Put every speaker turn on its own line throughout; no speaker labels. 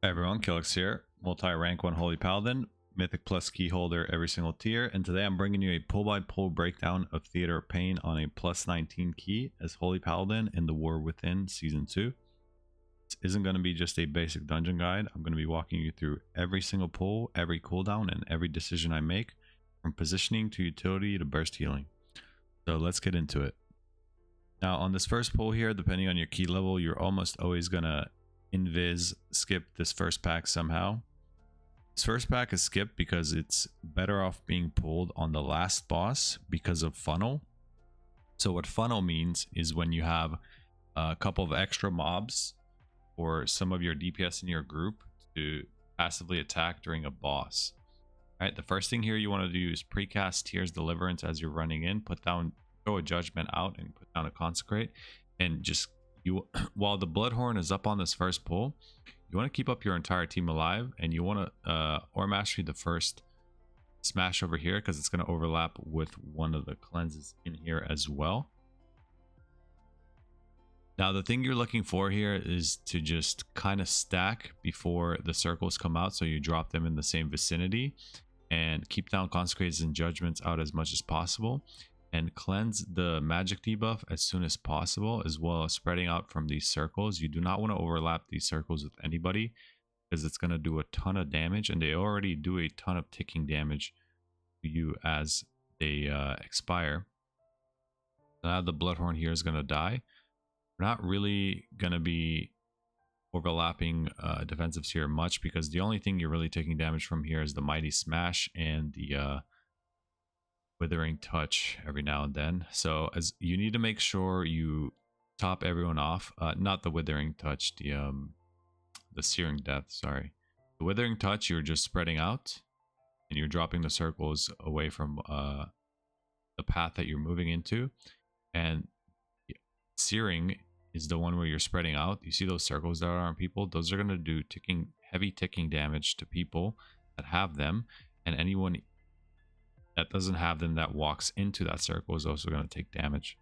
Hi everyone, Killix here, multi-rank 1 Holy Paladin, Mythic plus key holder every single tier, and today I'm bringing you a pull-by-pull breakdown of Theater of Pain on a plus 19 key as Holy Paladin in the War Within Season 2. This isn't going to be just a basic dungeon guide. I'm going to be walking you through every single pull, every cooldown, and every decision I make, from positioning to utility to burst healing. So let's get into it. Now on this first pull here, depending on your key level, you're almost always going to skip this first pack somehow. This first pack is skipped because it's better off being pulled on the last boss because of funnel. So what funnel means is when you have a couple of extra mobs or some of your DPS in your group to passively attack during a boss. All right, the first thing here you want to do is precast Tears Deliverance as you're running in, put down, throw a Judgment out and put down a Consecrate, and just while the Bloodhorn is up on this first pull, you want to keep up your entire team alive, and you want to Aura Mastery the first smash over here because it's going to overlap with one of the cleanses in here as well. Now the thing you're looking for here is to just kind of stack before the circles come out, so you drop them in the same vicinity and keep down Consecrates and Judgments out as much as possible, and cleanse the magic debuff as soon as possible, as well as spreading out from these circles. You do not want to overlap these circles with anybody because it's going to do a ton of damage, and they already do a ton of ticking damage to you as they expire. Now the Bloodhorn here is going to die. We're not really going to be overlapping defensives here much, because the only thing you're really taking damage from here is the Mighty Smash and the Withering Touch every now and then. So as you need to make sure you top everyone off, not the Withering Touch, the Searing Death, sorry. The Withering Touch, you're just spreading out and you're dropping the circles away from the path that you're moving into, and Searing is the one where you're spreading out. You see those circles that are on people? Those are going to do heavy ticking damage to people that have them, and anyone that doesn't have them that walks into that circle is also going to take damage.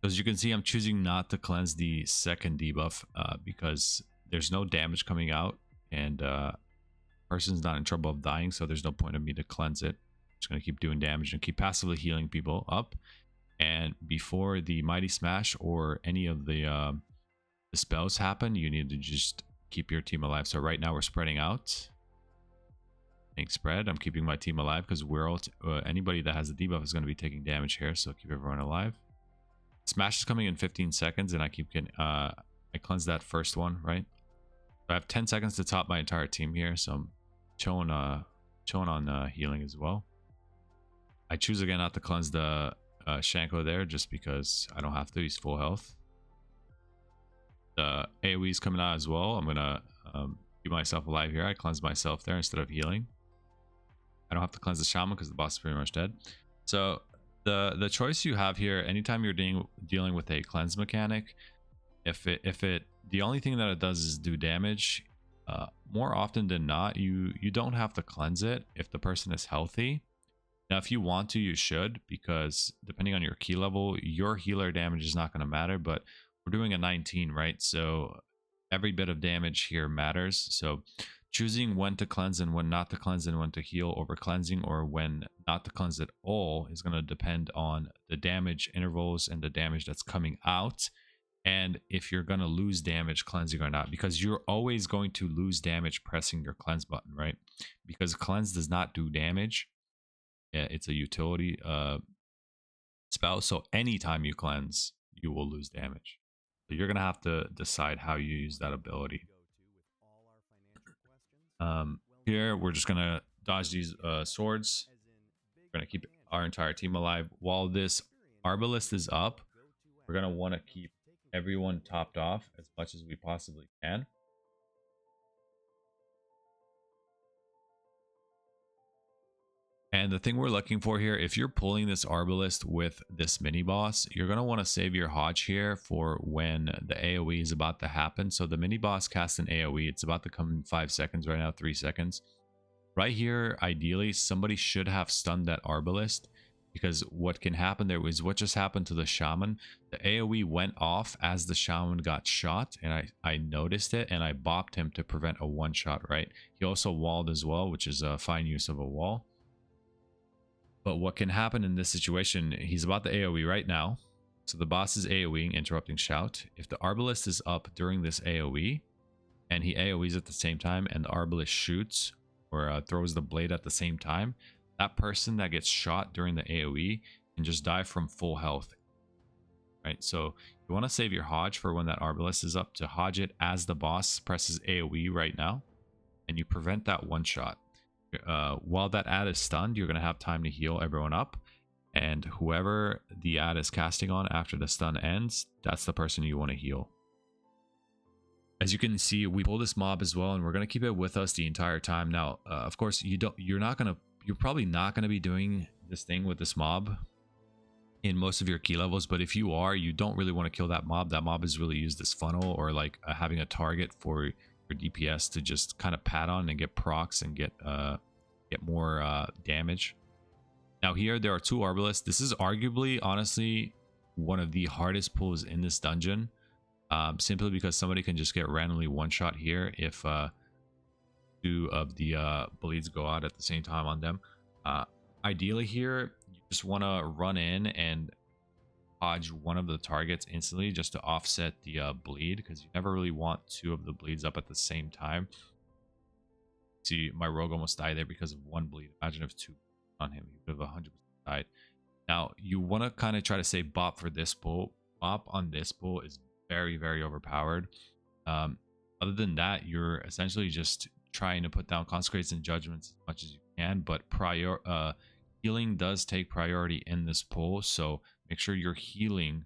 As you can see, I'm choosing not to cleanse the second debuff because there's no damage coming out, and person's not in trouble of dying, so there's no point of me to cleanse it. I'm just going to keep doing damage and keep passively healing people up. And before the Mighty Smash or any of the spells happen, you need to just keep your team alive. So right now we're spreading out. Spread. I'm keeping my team alive because we're all anybody that has a debuff is going to be taking damage here, so keep everyone alive. Smash is coming in 15 seconds, and I keep getting I cleanse that first one, right? I have 10 seconds to top my entire team here, so I'm chilling on healing as well. I choose again not to cleanse the Shanko there just because I don't have to. He's full health. The AoE is coming out as well. I'm gonna keep myself alive here. I cleanse myself there instead of healing. I don't have to cleanse the shaman because the boss is pretty much dead. So the choice you have here, anytime you're dealing with a cleanse mechanic, if the only thing that it does is do damage, more often than not, you don't have to cleanse it if the person is healthy. Now if you want to, you should, because depending on your key level, your healer damage is not going to matter, but we're doing a 19, right? So every bit of damage here matters. So choosing when to cleanse and when not to cleanse, and when to heal over cleansing or when not to cleanse at all, is going to depend on the damage intervals and the damage that's coming out, and if you're going to lose damage cleansing or not, because you're always going to lose damage pressing your cleanse button, right? Because cleanse does not do damage. It's a utility spell, so anytime you cleanse you will lose damage. So you're gonna have to decide how you use that ability. Here we're just gonna dodge these swords. We're gonna keep our entire team alive. While this Arbalist is up, we're gonna want to keep everyone topped off as much as we possibly can. And the thing we're looking for here, if you're pulling this Arbalist with this mini boss, you're going to want to save your Hodge here for when the AoE is about to happen. So the mini boss casts an AoE. It's about to come in 5 seconds right now, 3 seconds. Right here, ideally, somebody should have stunned that Arbalist, because what can happen there was what just happened to the shaman. The AoE went off as the shaman got shot, and I noticed it, and I bopped him to prevent a one shot, right? He also walled as well, which is a fine use of a wall. But what can happen in this situation, he's about the AoE right now. So the boss is AoEing, interrupting shout. If the Arbalist is up during this AoE, and he AoEs at the same time, and the Arbalist shoots or throws the blade at the same time, that person that gets shot during the AoE can just die from full health. Right? So you want to save your Hodge for when that Arbalist is up to Hodge it as the boss presses AoE right now, and you prevent that one shot. While that ad is stunned, you're going to have time to heal everyone up, and whoever the ad is casting on after the stun ends, that's the person you want to heal. As you can see, we pull this mob as well, and we're going to keep it with us the entire time. Now, of course, you're probably not going to be doing this thing with this mob in most of your key levels, but if you are, you don't really want to kill that mob. That mob is really used as funnel, or like having a target for your DPS to just kind of pat on and get procs and get more damage. Now here there are two Arbalists. This is arguably, honestly, one of the hardest pulls in this dungeon, simply because somebody can just get randomly one shot here if two of the bleeds go out at the same time on them. Ideally here, you just want to run in and Hodge one of the targets instantly just to offset the bleed, because you never really want two of the bleeds up at the same time. See, my rogue almost died there because of one bleed. Imagine if two on him, he would have 100% died. Now you want to kind of try to say bop for this pull. Bop on this pull is very, very overpowered. Other than that, you're essentially just trying to put down consecrates and judgments as much as you can, but healing does take priority in this pull, so make sure you're healing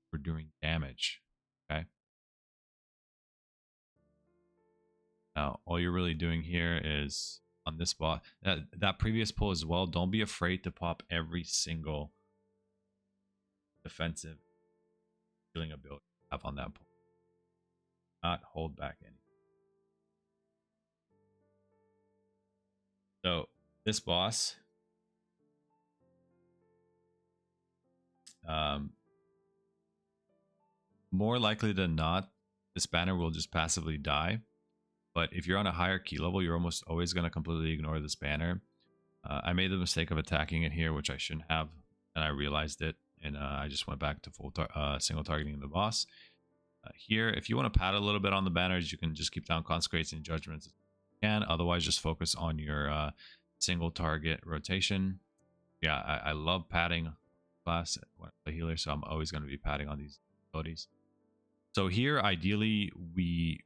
for doing damage. Okay, now all you're really doing here is on this boss, that previous pull as well, don't be afraid to pop every single defensive healing ability you have on that pull. Not hold back any. So this boss, more likely than not, this banner will just passively die. But if you're on a higher key level, you're almost always going to completely ignore this banner. I made the mistake of attacking it here, which I shouldn't have, and I realized it, and I just went back to full single targeting the boss. Here, if you want to pad a little bit on the banners, you can just keep down consecrates and judgments as you can. Otherwise, just focus on your single target rotation. Yeah, I love padding class when I play healer, so I'm always going to be padding on these abilities. So here, ideally, we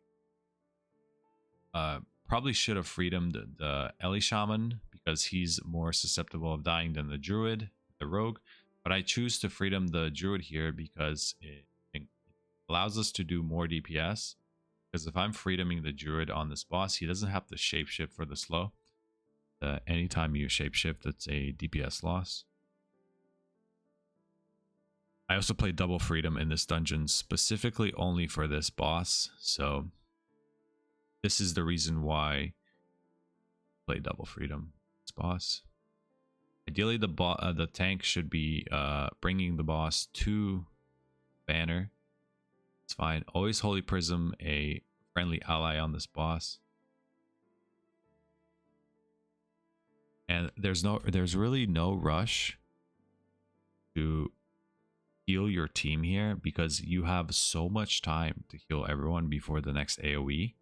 probably should have freed him the Ellie Shaman, because he's more susceptible of dying than the Druid, the Rogue. But I choose to freedom the Druid here because it allows us to do more DPS. Because if I'm freedoming the Druid on this boss, he doesn't have to shapeshift for the slow. Anytime you shapeshift, it's a DPS loss. I also play double freedom in this dungeon specifically only for this boss, so this is the reason why I play double freedom this boss. Ideally, the tank should be bringing the boss to banner. It's fine. Always Holy Prism a friendly ally on this boss. And there's really no rush to heal your team here, because you have so much time to heal everyone before the next AoE,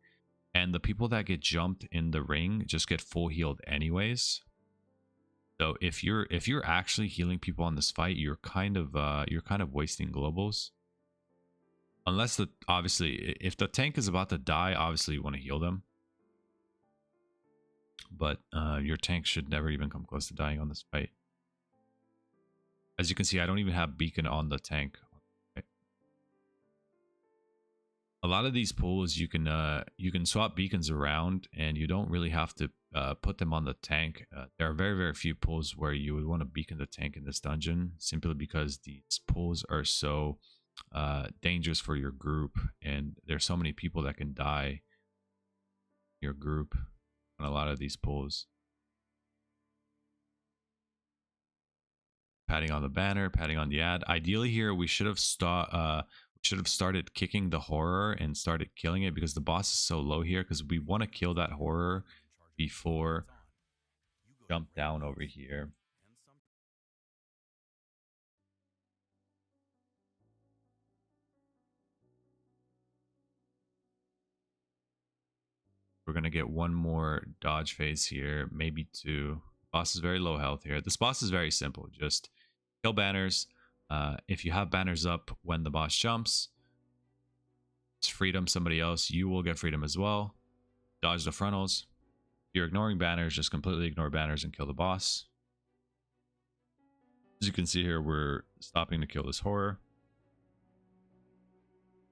and the people that get jumped in the ring just get full healed anyways. So if you're actually healing people on this fight, you're kind of wasting globals. Unless obviously if the tank is about to die, obviously you want to heal them. But your tank should never even come close to dying on this fight. As you can see, I don't even have beacon on the tank. A lot of these pulls you can swap beacons around, and you don't really have to put them on the tank. There are very, very few pulls where you would want to beacon the tank in this dungeon, simply because these pulls are so dangerous for your group, and there's so many people that can die in your group on a lot of these pulls. Patting on the banner, patting on the ad. Ideally here, we should have started kicking the horror and started killing it because the boss is so low here, because we want to kill that horror before jump down over here. We're going to get one more dodge phase here, maybe two. Boss is very low health here. This boss is very simple. Just kill banners. If you have banners up when the boss jumps, it's freedom somebody else. You will get freedom as well. Dodge the frontals. If you're ignoring banners, just completely ignore banners and kill the boss. As you can see here, we're stopping to kill this horror.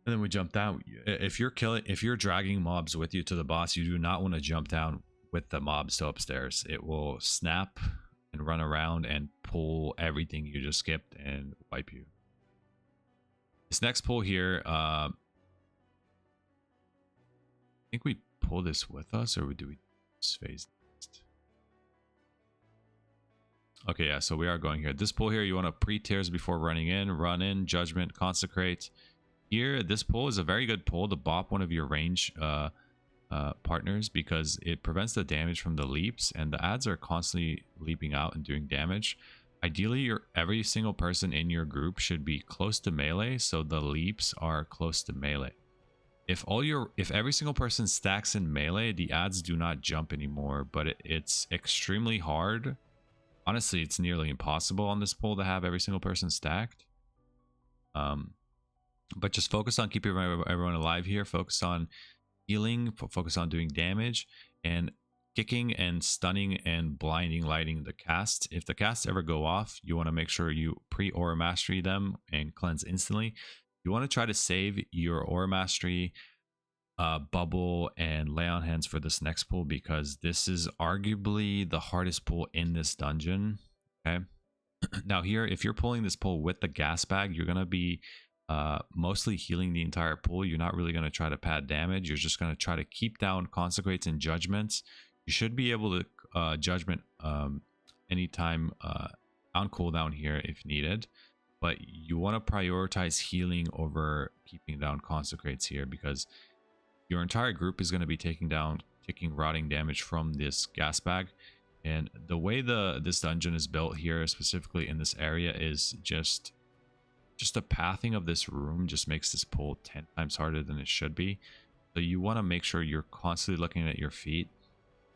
And then we jump down. If you're dragging mobs with you to the boss, you do not want to jump down with the mobs to upstairs. It will snap and run around and pull everything you just skipped and wipe you. This next pull here, I think we pull this with us, or do we this phase next? Okay, yeah, so we are going here. This pull here, you want to pre-tears before running in. Run in, judgment, consecrate. Here, this pull is a very good pull to bop one of your range partners, because it prevents the damage from the leaps, and the ads are constantly leaping out and doing damage. Ideally, every single person in your group should be close to melee, so the leaps are close to melee. If every single person stacks in melee, the ads do not jump anymore, but it's extremely hard. Honestly, it's nearly impossible on this pull to have every single person stacked. But just focus on keeping everyone alive here. Focus on healing. Focus on doing damage and kicking and stunning and blinding lighting the cast. If the casts ever go off, you want to make sure you pre-aura mastery them and cleanse instantly. You want to try to save your aura mastery, bubble, and lay on hands for this next pull, because this is arguably the hardest pull in this dungeon. Okay. Now here, if you're pulling this pull with the gas bag, you're going to be mostly healing the entire pool. You're not really going to try to pad damage. You're just going to try to keep down consecrates and judgments. You should be able to judgment anytime on cooldown here if needed, but you want to prioritize healing over keeping down consecrates here, because your entire group is going to be taking rotting damage from this gas bag. And the way this dungeon is built here, specifically in this area, is just the pathing of this room just makes this pull 10 times harder than it should be. So you want to make sure you're constantly looking at your feet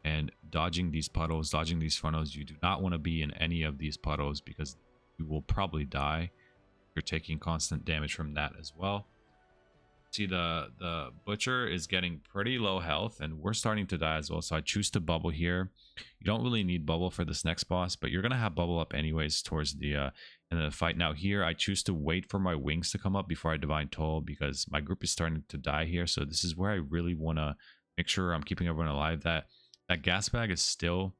and dodging these puddles, dodging these frontals. You do not want to be in any of these puddles, because you will probably die. You're taking constant damage from that as well. See, the butcher is getting pretty low health, and we're starting to die as well. So I choose to bubble here. You don't really need bubble for this next boss, but you're gonna have bubble up anyways towards the in the fight. Now here, I choose to wait for my wings to come up before I divine toll, because my group is starting to die here. So this is where I really want to make sure I'm keeping everyone alive. That gas bag is still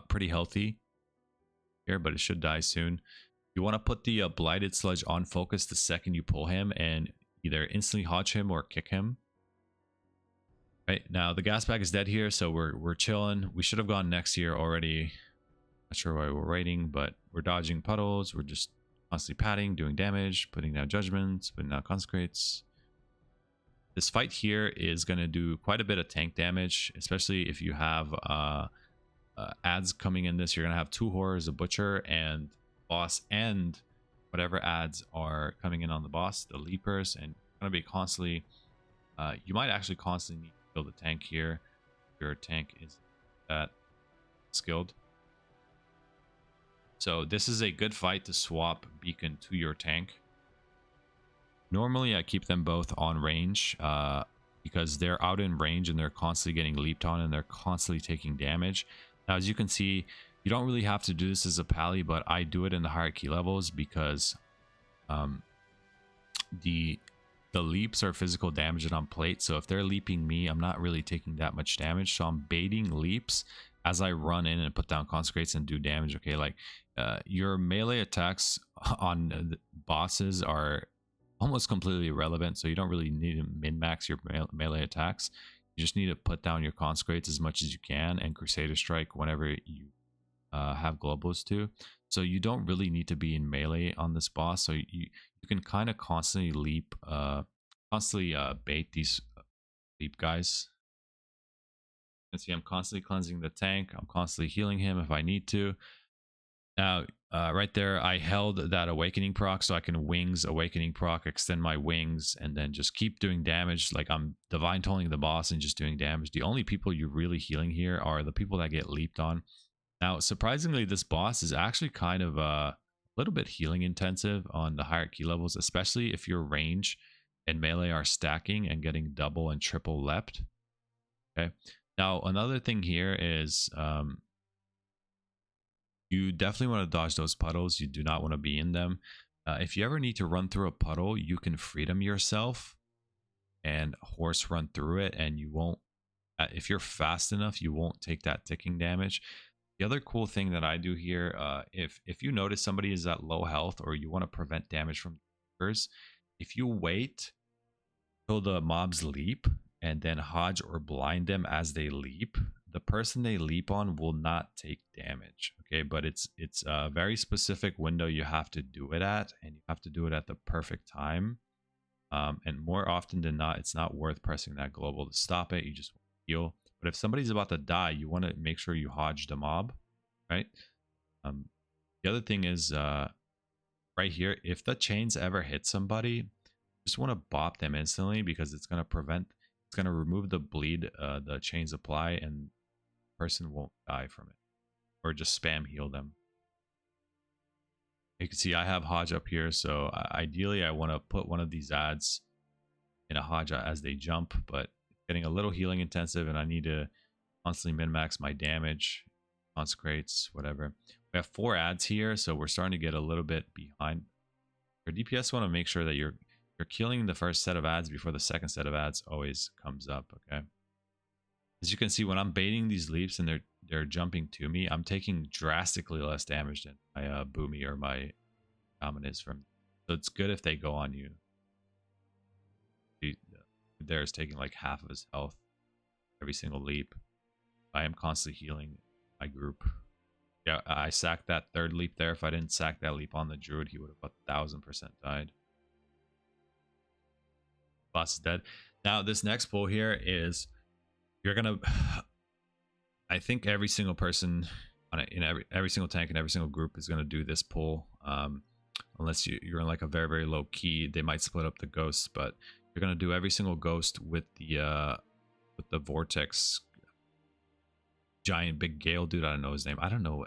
pretty healthy here, but it should die soon. You want to put the blighted sludge on focus the second you pull him, and either instantly hodge him or kick him. Right now, the gas bag is dead here, so we're chilling. We should have gone next here already. Not sure why we're waiting, but we're dodging puddles. We're just constantly padding, doing damage, putting down judgments, putting down consecrates. This fight here is going to do quite a bit of tank damage, especially if you have ads coming in this. You're going to have two horrors, a butcher, and boss, and whatever ads are coming in on the boss, the leapers, and going to be constantly you might actually constantly need to kill the tank here if your tank is that skilled. So this is a good fight to swap beacon to your tank. Normally I keep them both on range because they're out in range and they're constantly getting leaped on and they're constantly taking damage. Now, as you can see, you don't really have to do this as a pally, but I do it in the hierarchy levels because the leaps are physical damage and on plate. So if they're leaping me, I'm not really taking that much damage. So I'm baiting leaps as I run in and put down consecrates and do damage. Okay, like your melee attacks on bosses are almost completely irrelevant. So you don't really need to min-max your melee attacks. You just need to put down your consecrates as much as you can and Crusader Strike whenever you have globals too. So you don't really need to be in melee on this boss. So you can kind of constantly leap, bait these leap guys. You can see I'm constantly cleansing the tank. I'm constantly healing him if I need to. Now, right there, I held that awakening proc so I can wings awakening proc, extend my wings, and then just keep doing damage. Like I'm divine tolling the boss and just doing damage. The only people you're really healing here are the people that get leaped on. Now, surprisingly, this boss is actually kind of a little bit healing intensive on the higher key levels, especially if your range and melee are stacking and getting double and triple leapt. Okay. Now, another thing here is you definitely want to dodge those puddles. You do not want to be in them. If you ever need to run through a puddle, you can freedom yourself and horse run through it, and you won't. If you're fast enough, you won't take that ticking damage. The other cool thing that I do here, if you notice somebody is at low health or you want to prevent damage from triggers, if you wait till the mobs leap and then hodge or blind them as they leap, the person they leap on will not take damage. Okay, but it's a very specific window you have to do it at, and you have to do it at the perfect time. And more often than not, it's not worth pressing that global to stop it. You just heal. But if somebody's about to die, you want to make sure you hodge the mob, right? The other thing is right here, if the chains ever hit somebody, just want to bop them instantly, because it's going to remove the bleed the chains apply, and the person won't die from it. Or just spam heal them. You can see I have hodge up here, so ideally I want to put one of these ads in a hodge as they jump, but getting a little healing intensive, and I need to constantly min-max my damage, consecrates, whatever. We have 4 ads here, so we're starting to get a little bit behind. Your DPS want to make sure that you're killing the first set of ads before the second set of ads always comes up, okay? As you can see, when I'm baiting these leaps and they're jumping to me, I'm taking drastically less damage than my Boomy or my Shaman is from. So it's good if they go on you. There's taking like half of his health every single leap. I am constantly healing my group. Yeah, I sacked that 3rd leap there. If I didn't sack that leap on the druid, he would have 1000% died. Boss is dead. Now this next pull here is, you're gonna, I think every single person in every single tank and every single group is gonna do this pull. Unless you're in like a very, very low key, they might split up the ghosts, but you're gonna do every single ghost with the vortex giant big gale dude. I don't know his name. I don't know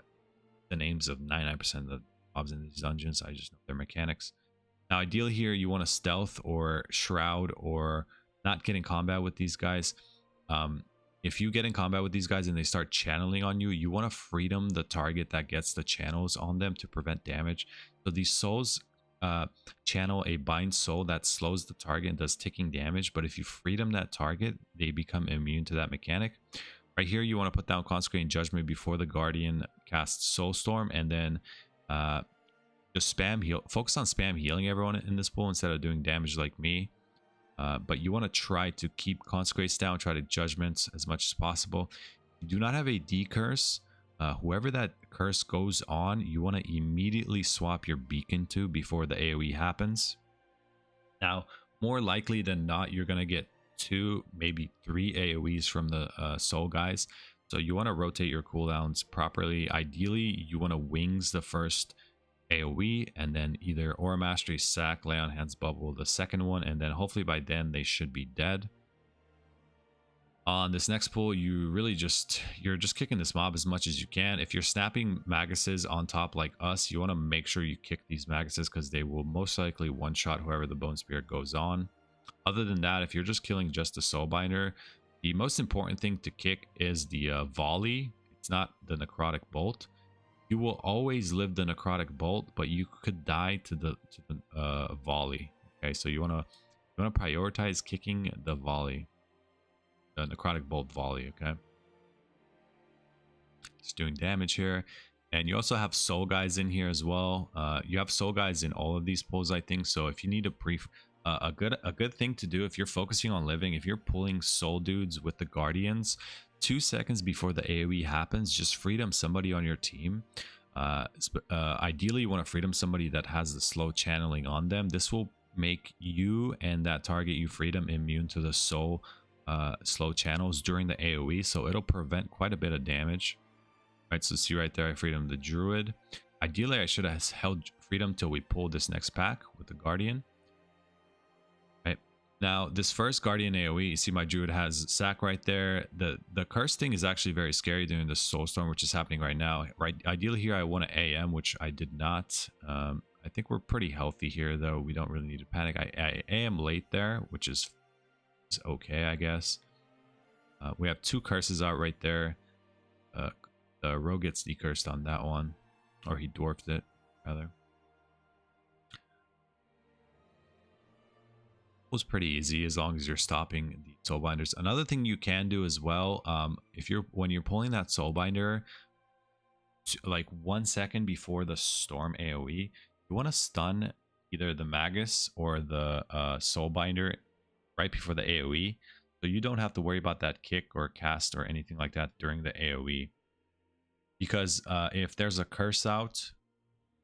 the names of 99% of the mobs in these dungeons. I just know their mechanics. Now ideally here you want to stealth or shroud or not get in combat with these guys. If you get in combat with these guys and they start channeling on you, you want to freedom the target that gets the channels on them to prevent damage. So these souls channel a bind soul that slows the target and does ticking damage, but if you freedom that target, they become immune to that mechanic. Right here you want to put down Consecrating Judgment before the Guardian casts Soulstorm, and then just spam heal. Focus on spam healing everyone in this pool instead of doing damage like me. But you want to try to keep Consecrates down, try to Judgments as much as possible. You do not have a D curse. Whoever that curse goes on, you want to immediately swap your beacon to before the AoE happens. Now, more likely than not, you're going to get 2, maybe 3 AoEs from the soul guys. So you want to rotate your cooldowns properly. Ideally, you want to wings the first AoE, and then either Aura Mastery, Sack, Lay on Hands, Bubble the second one, and then hopefully by then they should be dead. On this next pull, you're just kicking this mob as much as you can. If you're snapping Maguses on top like us, you want to make sure you kick these Maguses, because they will most likely one-shot whoever the Bone Spirit goes on. Other than that, if you're just killing just the Soulbinder, the most important thing to kick is the volley. It's not the Necrotic Bolt. You will always live the Necrotic Bolt, but you could die to the volley. Okay, so you want to prioritize kicking the volley, the Necrotic Bolt volley. Okay, just doing damage here, and you also have soul guys in here as well. You have soul guys in all of these pulls, I think. So if you need a good thing to do if you're focusing on living, if you're pulling soul dudes with the guardians, 2 seconds before the AoE happens, just freedom somebody on your team. Ideally, you want to freedom somebody that has the slow channeling on them. This will make you and that target you freedom immune to the slow channels during the AoE, so it'll prevent quite a bit of damage. Right, so see right there, I freedom the druid. Ideally, I should have held freedom till we pull this next pack with the guardian. Right now, this first guardian AoE, you see my druid has sack right there. The curse thing is actually very scary during the soulstorm, which is happening right now. Right, ideally here I want an AM, which I did not. I think we're pretty healthy here, though. We don't really need to panic. I AM late there, which is okay, I guess. We have 2 curses out right there. The rogue gets decursed on that one, or he dwarfed it rather. It was pretty easy as long as you're stopping the soulbinders. Another thing you can do as well, when you're pulling that soulbinder, like 1 second before the storm AoE, you want to stun either the magus or the soulbinder right before the AoE, so you don't have to worry about that kick or cast or anything like that during the AoE. Because if there's a curse out,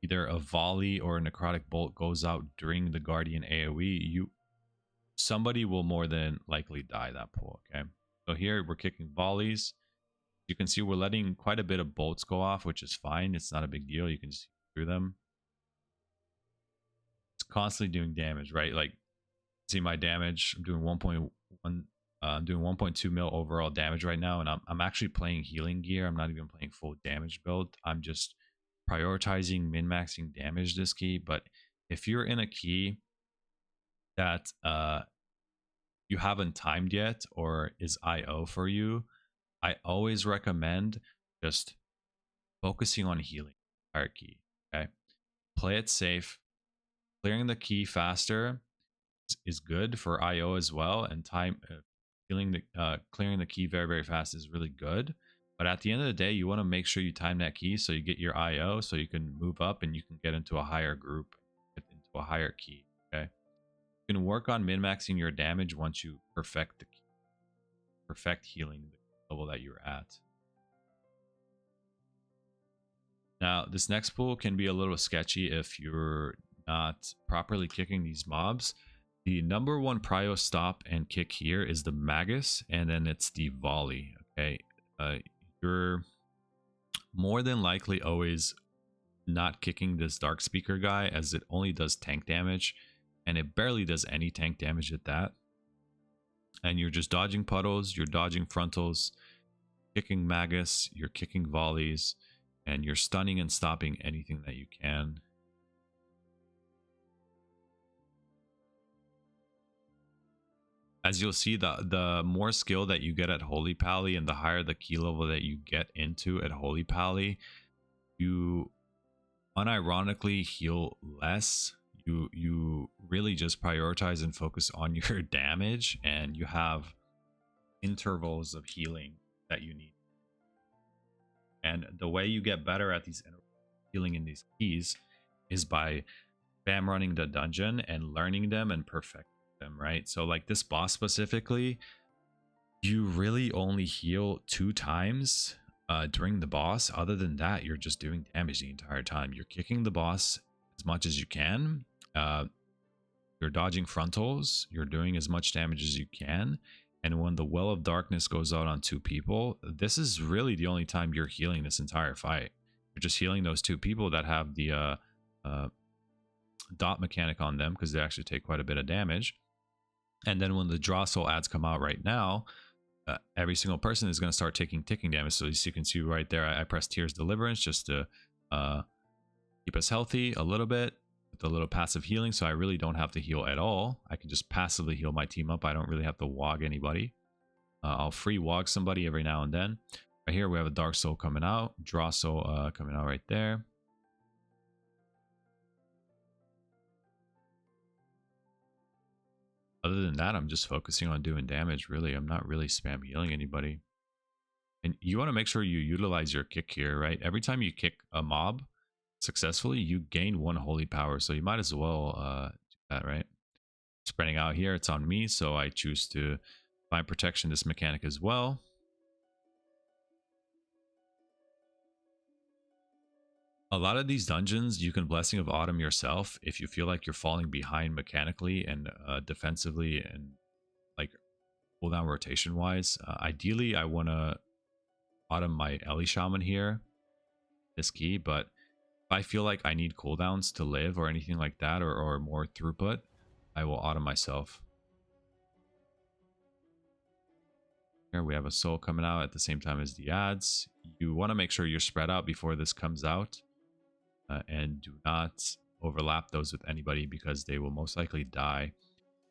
either a volley or a necrotic bolt goes out during the guardian AoE, somebody will more than likely die that pull. Okay, so here we're kicking volleys. You can see we're letting quite a bit of bolts go off, which is fine. It's not a big deal. You can see through them. It's constantly doing damage, right? Like, see my damage. I'm doing 1.1. I'm doing 1.2 mil overall damage right now, and I'm actually playing healing gear. I'm not even playing full damage build. I'm just prioritizing min-maxing damage this key. But if you're in a key that you haven't timed yet or is IO for you, I always recommend just focusing on healing entire key. Okay, play it safe. Clearing the key faster is good for IO as well, and clearing the key very, very fast is really good. But at the end of the day, you want to make sure you time that key so you get your IO, so you can move up and you can get into a higher group, get into a higher key. Okay, you can work on min-maxing your damage once you perfect the key, perfect healing the level that you're at. Now, this next pool can be a little sketchy if you're not properly kicking these mobs. The number 1 prio stop and kick here is the magus, and then it's the volley. Okay, you're more than likely always not kicking this dark speaker guy, as it only does tank damage, and it barely does any tank damage at that. And you're just dodging puddles, you're dodging frontals, kicking magus, you're kicking volleys, and you're stunning and stopping anything that you can. As you'll see, the more skill that you get at Holy Paladin and the higher the key level that you get into at Holy Paladin, you unironically heal less. You really just prioritize and focus on your damage, and you have intervals of healing that you need. And the way you get better at these healing in these keys is by spam running the dungeon and learning them and perfecting them, right? So like this boss specifically, you really only heal 2 times during the boss. Other than that, you're just doing damage the entire time. You're kicking the boss as much as you can. You're dodging frontals. You're doing as much damage as you can. And when the Well of Darkness goes out on 2 people, this is really the only time you're healing this entire fight. You're just healing those 2 people that have the dot mechanic on them, because they actually take quite a bit of damage. And then when the draw soul ads come out right now, every single person is going to start taking ticking damage. So as you can see right there, I press Tears Deliverance just to keep us healthy a little bit with a little passive healing. So I really don't have to heal at all. I can just passively heal my team up. I don't really have to wog anybody. I'll free wog somebody every now and then. Right here we have a Dark Soul coming out, Draw Soul coming out right there. Other than that, I'm just focusing on doing damage, really. I'm not really spam healing anybody. And you want to make sure you utilize your kick here, right? Every time you kick a mob successfully, you gain 1 holy power. So you might as well do that, right? Spreading out here, it's on me. So I choose to find protection this mechanic as well. A lot of these dungeons, you can Blessing of Autumn yourself if you feel like you're falling behind mechanically and defensively and like cooldown rotation wise. Ideally, I want to Autumn my Ellie Shaman here, this key, but if I feel like I need cooldowns to live or anything like that, or more throughput, I will Autumn myself. Here we have a soul coming out at the same time as the ads. You want to make sure you're spread out before this comes out. And do not overlap those with anybody because they will most likely die.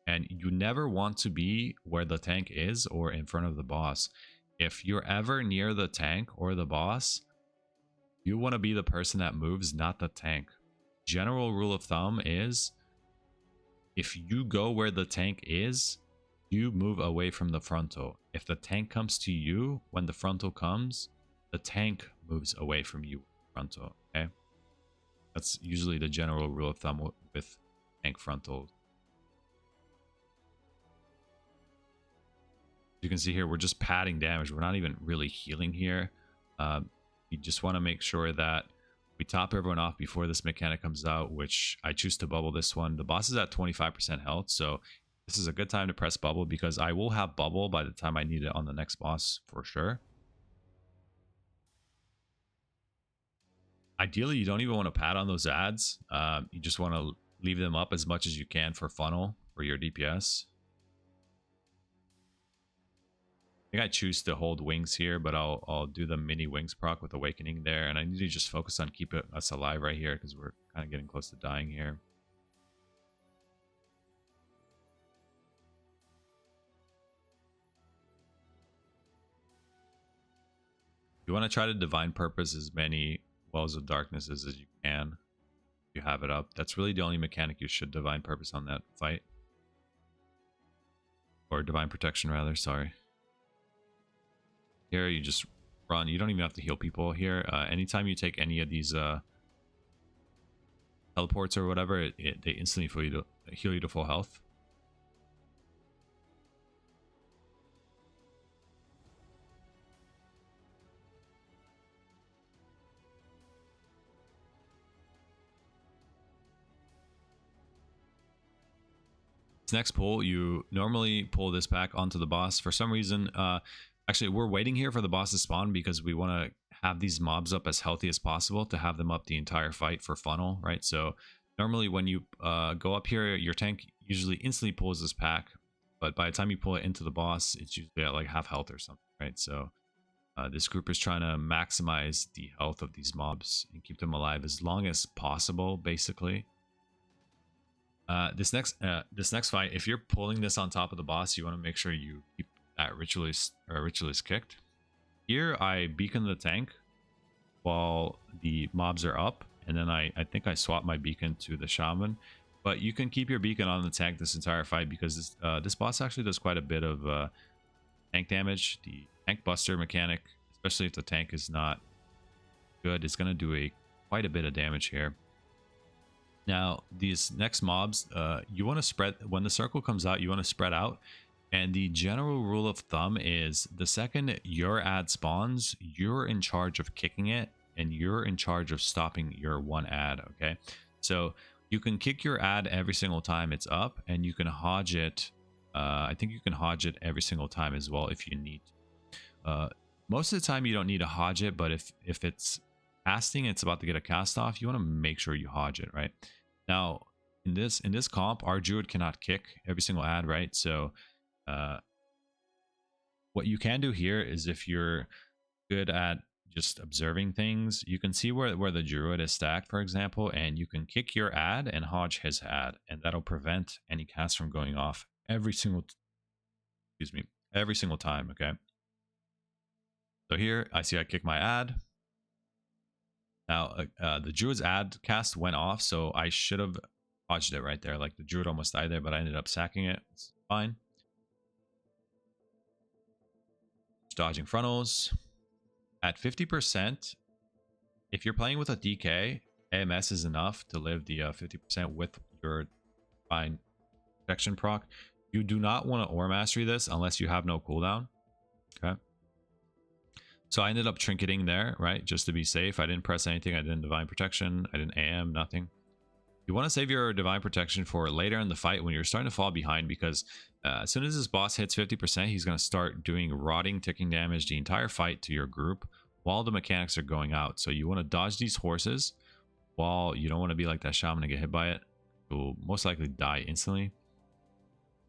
And you never want to be where the tank is or in front of the boss. If you're ever near the tank or the boss, you want to be the person that moves, not the tank. General rule of thumb is if you go where the tank is, you move away from the frontal. If the tank comes to you when the frontal comes, the tank moves away from you frontal. Okay, that's usually the general rule of thumb with tank frontals. You can see here we're just padding damage. We're not even really healing here. You just want to make sure that we top everyone off before this mechanic comes out, which I choose to bubble this one. The boss is at 25% health, so this is a good time to press bubble because I will have bubble by the time I need it on the next boss for sure. Ideally, you don't even want to pad on those ads. You just want to leave them up as much as you can for funnel for your DPS. I think I choose to hold wings here, but I'll do the mini wings proc with awakening there, and I need to just focus on keeping us alive right here because we're kind of getting close to dying here. You want to try to divine purpose as many wells of darkness as you can. If you have it up, that's really the only mechanic you should divine purpose on that fight, or divine protection rather. Sorry. Here you just run. You don't even have to heal people here. Anytime you take any of these teleports or whatever, they instantly heal you to full health. This next pull, you normally pull this back onto the boss. For some reason, actually, we're waiting here for the boss to spawn because we want to have these mobs up as healthy as possible to have them up the entire fight for funnel, right? So normally when you go up here, your tank usually instantly pulls this pack, but by the time you pull it into the boss, it's usually at like half health or something, right? So this group is trying to maximize the health of these mobs and keep them alive as long as possible, basically. This next fight, if you're pulling this on top of the boss, you want to make sure you keep that ritualist kicked. Here I beacon the tank while the mobs are up, and then I think I swap my beacon to the shaman. But you can keep your beacon on the tank this entire fight because this boss actually does quite a bit of tank damage. The tank buster mechanic, especially if the tank is not good, is going to do quite a bit of damage here. Now, these next mobs, you want to spread, when the circle comes out, you want to spread out. And the general rule of thumb is the second your ad spawns, you're in charge of kicking it and you're in charge of stopping your one ad, okay? So you can kick your ad every single time it's up, and you can hodge it. I think you can hodge it every single time as well if you need to. Most of the time you don't need to hodge it, but if it's casting, it's about to get a cast off, you want to make sure you hodge it, right? Now, in this comp, our druid cannot kick every single ad, right? So what you can do here is, if you're good at just observing things, you can see where the druid is stacked, for example, and you can kick your ad and hodge his ad, and that'll prevent any cast from going off every single time, okay? So here I see I kick my ad. Now the druid's ad cast went off, so I should have hodged it right there. Like, the druid almost died there, but I ended up sacking it. It's fine. Dodging frontals at 50%. If you're playing with a DK, AMS is enough to live the 50% with your divine protection proc. You do not want to Aura Mastery this unless you have no cooldown, okay? So I ended up trinketing there, right? Just to be safe. I didn't press anything. I didn't divine protection. I didn't AM, nothing. You want to save your divine protection for later in the fight when you're starting to fall behind, because as soon as this boss hits 50%, he's going to start doing rotting, ticking damage the entire fight to your group while the mechanics are going out. So you want to dodge these horses while you don't want to be like that shaman and get hit by it. You'll most likely die instantly.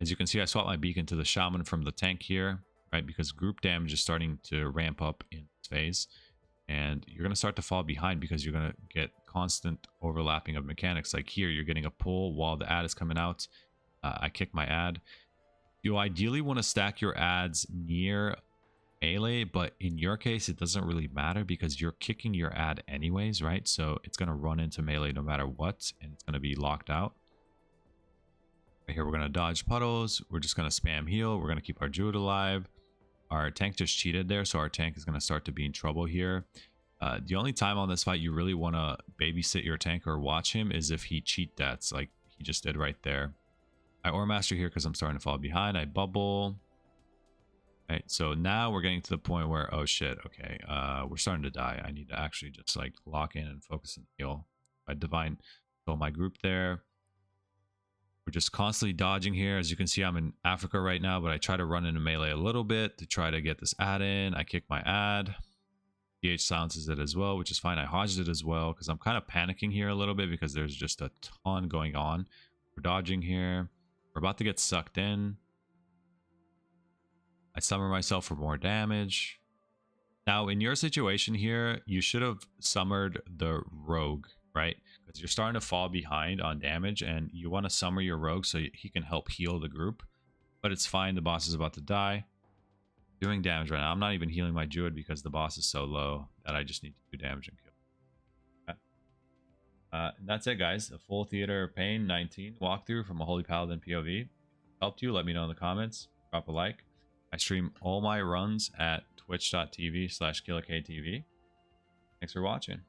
As you can see, I swapped my beacon to the shaman from the tank here, right? Because group damage is starting to ramp up in this phase. And you're going to start to fall behind because you're going to get constant overlapping of mechanics. Like here, you're getting a pull while the ad is coming out. I kick my ad. You ideally want to stack your ads near melee, but in your case, it doesn't really matter because you're kicking your ad anyways, right? So it's going to run into melee no matter what, and it's going to be locked out. Right here, we're going to dodge puddles. We're just going to spam heal. We're going to keep our druid alive. Our tank just cheated there, so our tank is going to start to be in trouble here. The only time on this fight you really want to babysit your tank or watch him is if he cheat deaths, like he just did right there. I Ore Master here because I'm starting to fall behind. I bubble. Right, so now we're getting to the point where, oh shit, okay, we're starting to die. I need to actually just like lock in and focus and heal. I divine kill my group there. We're just constantly dodging here. As you can see, I'm in Africa right now, but I try to run into melee a little bit to try to get this ad in. I kick my ad. DH silences it as well, which is fine. I hodged it as well because I'm kind of panicking here a little bit because there's just a ton going on. We're dodging here. We're about to get sucked in. I summon myself for more damage. Now, in your situation here, you should have summoned the rogue, right? Because you're starting to fall behind on damage and you want to summon your rogue so he can help heal the group. But it's fine. The boss is about to die. Doing damage right now. I'm not even healing my druid because the boss is so low that I just need to do damage and kill. Okay. That's it, guys. A full Theater of Pain 19 walkthrough from a Holy Paladin POV. Helped you? Let me know in the comments. Drop a like. I stream all my runs at twitch.tv/KillerKTV. Thanks for watching.